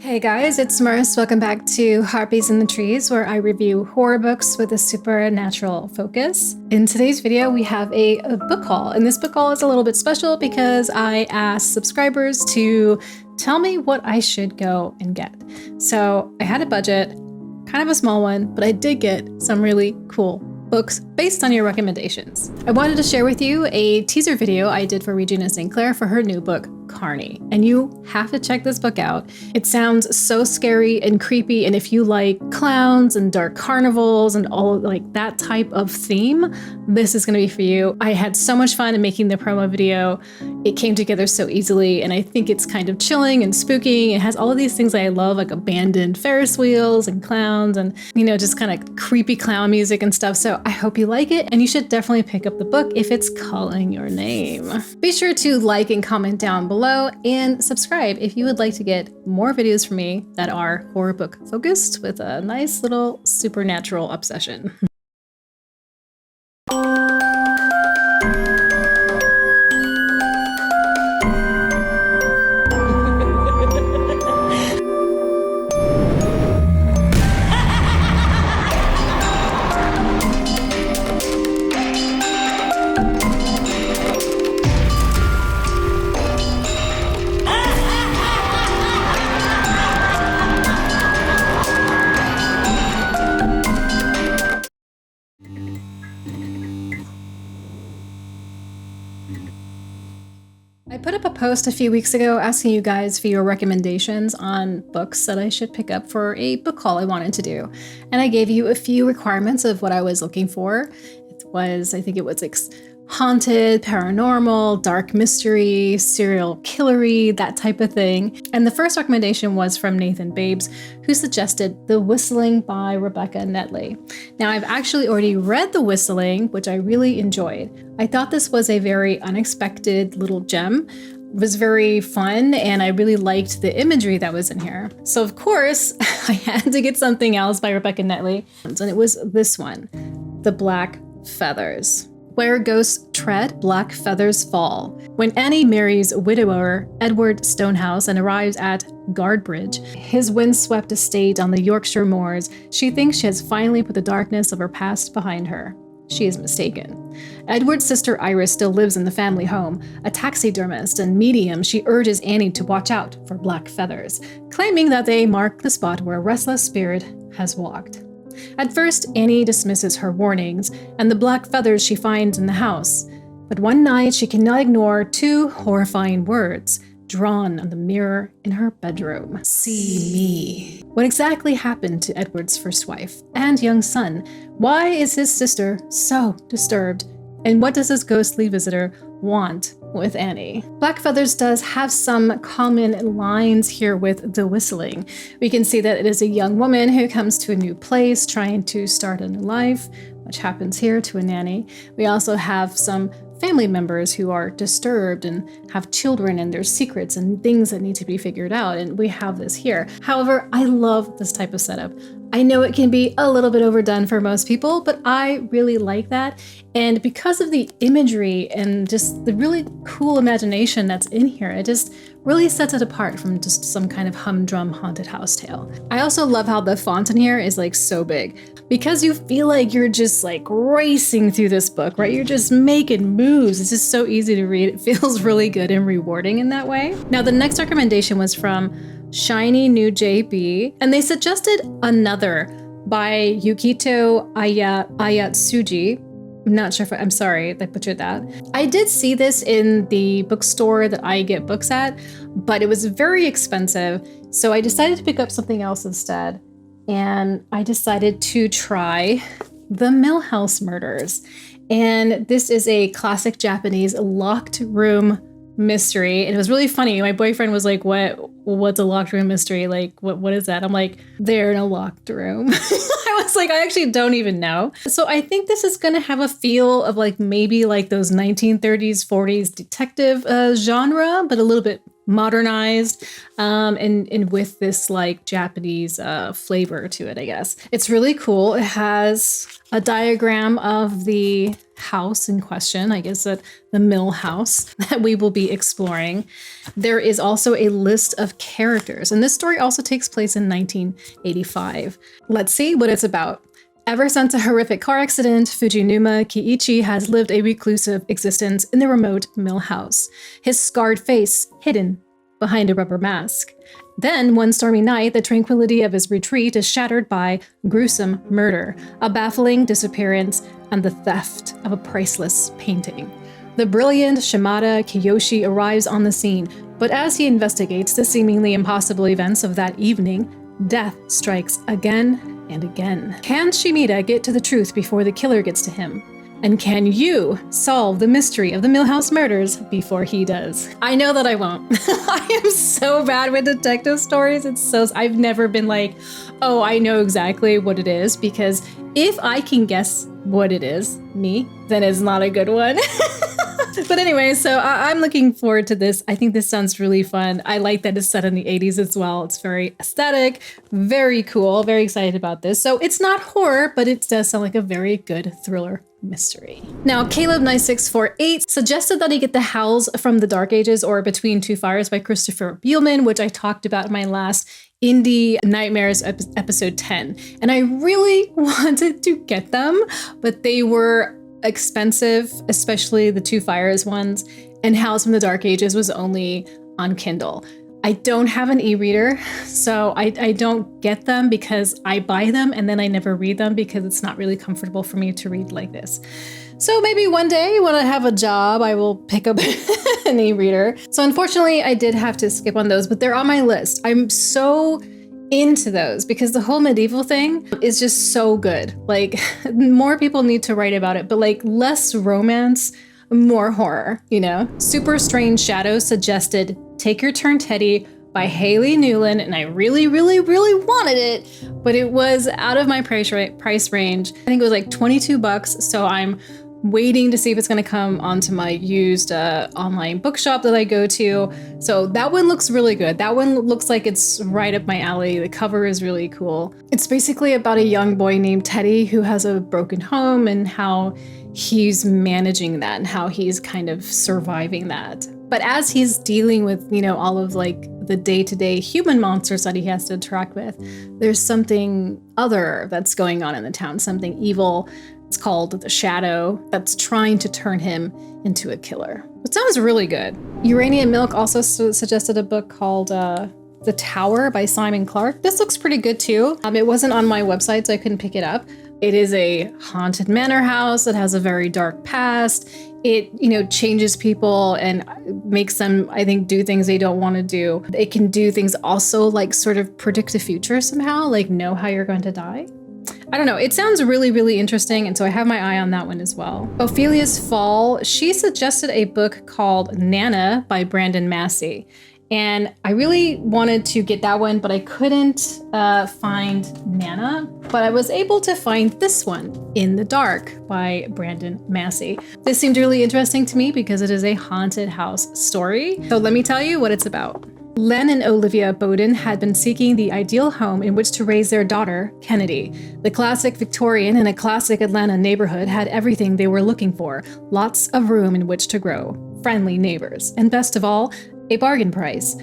Hey guys, it's Mars. Welcome back to Harpies in the Trees, where I review horror books with a supernatural focus. In today's video, we have a book haul, and this book haul is a little bit special because I asked subscribers to tell me what I should go and get. So I had a budget, kind of a small one, but I did get some really cool books based on your recommendations. I wanted to share with you a teaser video I did for Regina St. Clair for her new book, Carni, and you have to check this book out. It sounds so scary and creepy, and if you like clowns and dark carnivals and all like that type of theme, this is going to be for you. I had so much fun in making the promo video. It came together so easily, and I think it's kind of chilling and spooky. It has all of these things that I love, like abandoned Ferris wheels and clowns and, you know, just kind of creepy clown music and stuff. So I hope you like it, and you should definitely pick up the book if it's calling your name. Be sure to like and comment down below and subscribe if you would like to get more videos from me that are horror book focused with a nice little supernatural obsession. I put up a post a few weeks ago asking you guys for your recommendations on books that I should pick up for a book haul I wanted to do. And I gave you a few requirements of what I was looking for. I think it was like haunted, paranormal, dark mystery, serial killery, that type of thing. And the first recommendation was from Nathan Babes, who suggested The Whistling by Rebecca Netley. Now, I've actually already read The Whistling, which I really enjoyed. I thought this was a very unexpected little gem. It was very fun, and I really liked the imagery that was in here. So of course, I had to get something else by Rebecca Netley, and it was this one, The Black Feathers. Where ghosts tread, black feathers fall. When Annie marries widower Edward Stonehouse and arrives at Guardbridge, his windswept estate on the Yorkshire moors, she thinks she has finally put the darkness of her past behind her. She is mistaken. Edward's sister Iris still lives in the family home. A taxidermist and medium, she urges Annie to watch out for black feathers, claiming that they mark the spot where a restless spirit has walked. At first, Annie dismisses her warnings and the black feathers she finds in the house. But one night, she cannot ignore two horrifying words drawn on the mirror in her bedroom. See me. What exactly happened to Edward's first wife and young son? Why is his sister so disturbed? And what does this ghostly visitor want with Annie? Black Feathers does have some common lines here with The Whistling. We can see that it is a young woman who comes to a new place trying to start a new life, which happens here to a nanny. We also have some family members who are disturbed and have children and their secrets and things that need to be figured out, and we have this here. However, I love this type of setup. I know it can be a little bit overdone for most people, but I really like that. And because of the imagery and just the really cool imagination that's in here, it just really sets it apart from just some kind of humdrum haunted house tale. I also love how the font in here is like so big, because you feel like you're just like racing through this book, right? You're just making moves. It's just so easy to read. It feels really good and rewarding in that way. Now, the next recommendation was from Shiny New JB, and they suggested another by Yukito Ayatsuji. I'm not sure if I'm sorry, I butchered that. I did see this in the bookstore that I get books at, but it was very expensive. So I decided to pick up something else instead. And I decided to try The Millhouse Murders. And this is a classic Japanese locked room mystery. It was really funny. My boyfriend was like, what's a locked room mystery? Like, what is that? I'm like, they're in a locked room. I was like, I actually don't even know. So I think this is going to have a feel of like maybe like those 1930s, 40s detective genre, but a little bit modernized, and with this like Japanese flavor to it, I guess. It's really cool. It has a diagram of the house in question, I guess that the mill house that we will be exploring. There is also a list of characters, and this story also takes place in 1985. Let's see what it's about. Ever since a horrific car accident, Fujinuma Kiichi has lived a reclusive existence in the remote mill house, his scarred face hidden behind a rubber mask. Then, one stormy night, the tranquility of his retreat is shattered by gruesome murder, a baffling disappearance, and the theft of a priceless painting. The brilliant Shimada Kiyoshi arrives on the scene, but as he investigates the seemingly impossible events of that evening, death strikes again and again. Can Shimada get to the truth before the killer gets to him? And can you solve the mystery of the Millhouse murders before he does? I know that I won't. I am so bad with detective stories. I've never been like, oh, I know exactly what it is, because if I can guess what it is, then it's not a good one. But anyway, so I'm looking forward to this. I think this sounds really fun. I like that it's set in the 80s as well. It's very aesthetic, very cool, very excited about this. So it's not horror, but it does sound like a very good thriller mystery. Now, Caleb9648 suggested that I get The Howls from the Dark Ages or Between Two Fires by Christopher Beelman, which I talked about in my last Indie Nightmares episode 10. And I really wanted to get them, but they were expensive, especially the Two Fires ones, and Howls from the Dark Ages was only on Kindle. I don't have an e-reader, so I don't get them because I buy them and then I never read them because it's not really comfortable for me to read like this. So maybe one day when I have a job, I will pick up an e-reader. So unfortunately, I did have to skip on those, but they're on my list. I'm so into those because the whole medieval thing is just so good. Like, more people need to write about it, but like less romance, more horror, you know? Super Strange Shadows suggested Take Your Turn Teddy by Haley Newland, and I really, really, really wanted it, but it was out of my price range. I think it was like $22, so I'm waiting to see if it's going to come onto my used online bookshop that I go to. So that one looks really good. That one looks like it's right up my alley. The cover is really cool. It's basically about a young boy named Teddy who has a broken home and how he's managing that and how he's kind of surviving that. But as he's dealing with, you know, all of like the day-to-day human monsters that he has to interact with, there's something other that's going on in the town, something evil. It's called The Shadow that's trying to turn him into a killer. It sounds really good. Uranium Milk also suggested a book called The Tower by Simon Clark. This looks pretty good too. It wasn't on my website, so I couldn't pick it up. It is a haunted manor house that has a very dark past. It, you know, changes people and makes them, I think, do things they don't want to do. It can do things also like sort of predict the future somehow, like know how you're going to die. I don't know. It sounds really, really interesting. And so I have my eye on that one as well. Ophelia's Fall, she suggested a book called Nana by Brandon Massey. And I really wanted to get that one, but I couldn't find Nana. But I was able to find this one, In the Dark by Brandon Massey. This seemed really interesting to me because it is a haunted house story. So let me tell you what it's about. Len and Olivia Bowden had been seeking the ideal home in which to raise their daughter, Kennedy. The classic Victorian in a classic Atlanta neighborhood had everything they were looking for. Lots of room in which to grow, friendly neighbors, and best of all, a bargain price.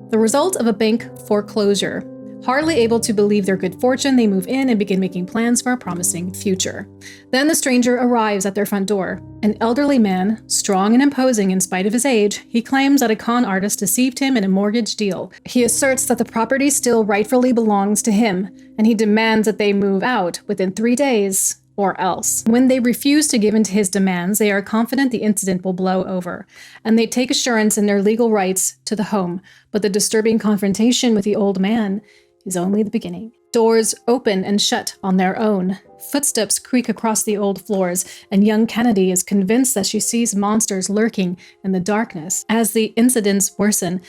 The result of a bank foreclosure. Hardly able to believe their good fortune, they move in and begin making plans for a promising future. Then the stranger arrives at their front door. An elderly man, strong and imposing in spite of his age, he claims that a con artist deceived him in a mortgage deal. He asserts that the property still rightfully belongs to him, and he demands that they move out within 3 days or else. When they refuse to give in to his demands, they are confident the incident will blow over, and they take assurance in their legal rights to the home. But the disturbing confrontation with the old man is only the beginning. Doors open and shut on their own. Footsteps creak across the old floors, and young Kennedy is convinced that she sees monsters lurking in the darkness. As the incidents worsen,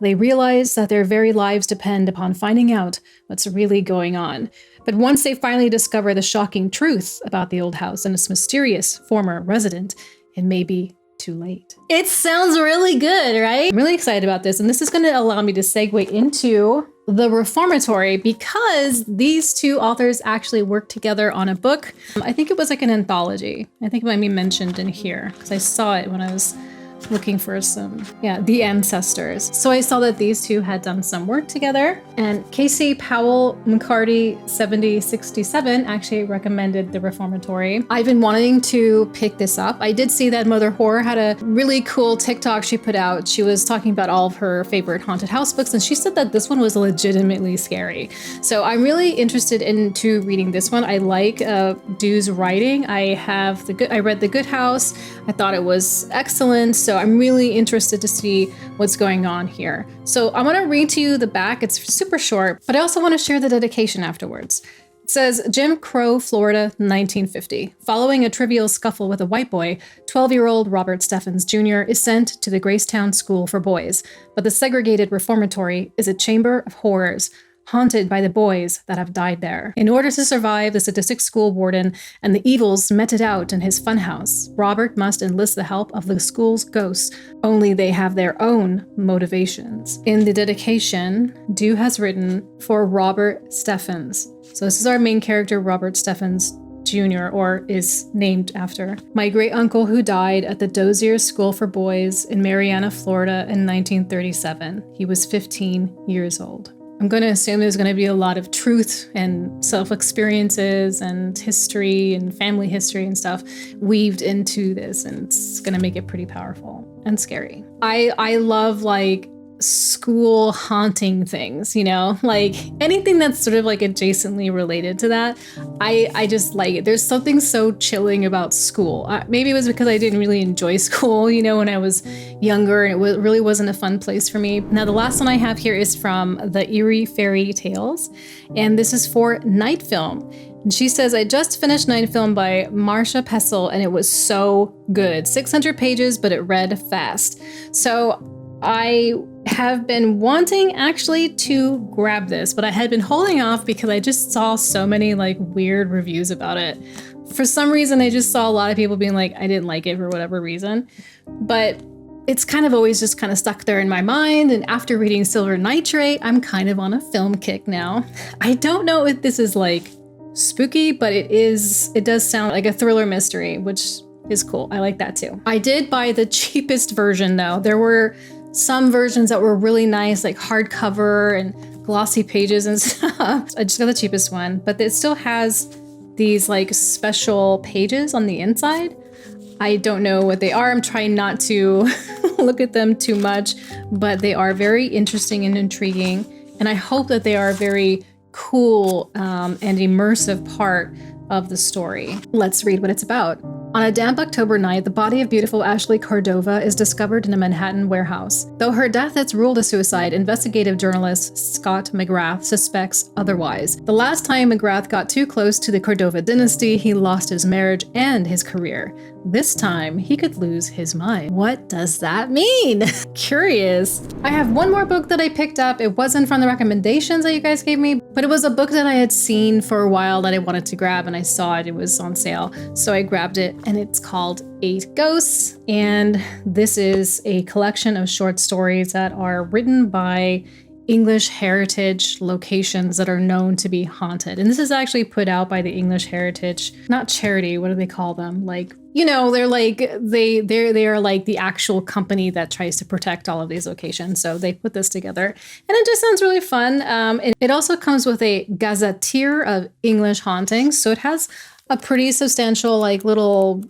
they realize that their very lives depend upon finding out what's really going on. But once they finally discover the shocking truth about the old house and its mysterious former resident, it may be too late. It sounds really good, right? I'm really excited about this. And this is going to allow me to segue into the Reformatory because these two authors actually worked together on a book. I think it was like an anthology. I think it might be mentioned in here because I saw it when I was looking for The Ancestors. So I saw that these two had done some work together, and Casey Powell McCarty 7067 actually recommended the Reformatory. I've been wanting to pick this up. I did see that Mother Horror had a really cool TikTok she put out. She was talking about all of her favorite haunted house books, and she said that this one was legitimately scary. So I'm really interested into reading this one. I like Du's writing. I read The Good House. I thought it was excellent. So I'm really interested to see what's going on here. So I want to read to you the back. It's super short, but I also want to share the dedication afterwards. It says, Jim Crow, Florida, 1950. Following a trivial scuffle with a white boy, 12-year-old Robert Steffens Jr. is sent to the Gracetown School for Boys, but the segregated reformatory is a chamber of horrors, haunted by the boys that have died there. In order to survive the sadistic school warden and the evils meted out in his funhouse, Robert must enlist the help of the school's ghosts, only they have their own motivations. In the dedication, Du has written for Robert Steffens. So this is our main character, Robert Steffens Jr., or is named after. My great uncle who died at the Dozier School for Boys in Marianna, Florida in 1937. He was 15 years old. I'm going to assume there's going to be a lot of truth and self-experiences and history and family history and stuff weaved into this, and it's going to make it pretty powerful and scary. I love like school haunting things, you know, like anything that's sort of like adjacently related to that. I just like it. There's something so chilling about school. Maybe it was because I didn't really enjoy school, you know, when I was younger, and it really wasn't a fun place for me. Now, the last one I have here is from the Eerie Fairy Tales, and this is for Night Film. And she says, I just finished Night Film by Marcia Pessel, and it was so good. 600 pages, but it read fast. So I have been wanting actually to grab this, but I had been holding off because I just saw so many like weird reviews about it. For some reason, I just saw a lot of people being like, I didn't like it for whatever reason, but it's kind of always just kind of stuck there in my mind. And after reading Silver Nitrate, I'm kind of on a film kick now. I don't know if this is like spooky, but it does sound like a thriller mystery, which is cool. I like that too. I did buy the cheapest version though. There were some versions that were really nice, like hardcover and glossy pages and stuff. I just got the cheapest one, but it still has these like special pages on the inside. I don't know what they are. I'm trying not to look at them too much, but they are very interesting and intriguing. And I hope that they are a very cool and immersive part of the story. Let's read what it's about. On a damp October night, the body of beautiful Ashley Cordova is discovered in a Manhattan warehouse. Though her death is ruled a suicide, investigative journalist Scott McGrath suspects otherwise. The last time McGrath got too close to the Cordova dynasty, he lost his marriage and his career. This time, he could lose his mind. What does that mean? Curious. I have one more book that I picked up. It wasn't from the recommendations that you guys gave me, but it was a book that I had seen for a while that I wanted to grab, and I saw it. It was on sale, so I grabbed it, and it's called 8 Ghosts. And this is a collection of short stories that are written by English heritage locations that are known to be haunted. And this is actually put out by the English Heritage, not charity, what do they call them? Like, you know, they're like, they are like the actual company that tries to protect all of these locations. So they put this together, and it just sounds really fun. It also comes with a gazetteer of English hauntings. So it has a pretty substantial, like little,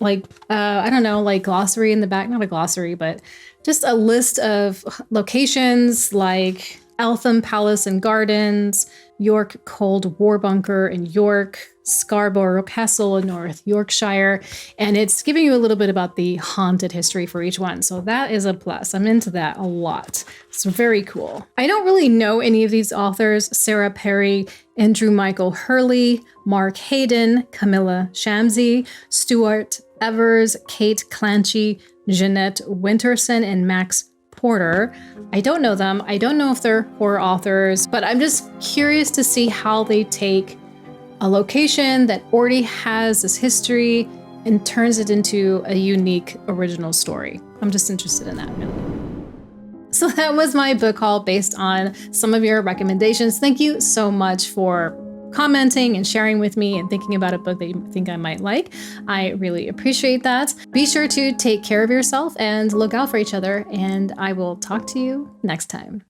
like, I don't know, like glossary in the back, not a glossary, but just a list of locations like Eltham Palace and Gardens, York Cold War Bunker in York, Scarborough Castle in North Yorkshire, and it's giving you a little bit about the haunted history for each one. So that is a plus. I'm into that a lot. It's very cool. I don't really know any of these authors: Sarah Perry, Andrew Michael Hurley, Mark Hayden, Camilla Shamsi, Stuart Evers, Kate Clanchy, Jeanette Winterson, and Max Porter. I don't know them. I don't know if they're horror authors, but I'm just curious to see how they take a location that already has this history and turns it into a unique original story. I'm just interested in that, really. So that was my book haul based on some of your recommendations. Thank you so much for commenting and sharing with me and thinking about a book that you think I might like. I really appreciate that. Be sure to take care of yourself and look out for each other, and I will talk to you next time.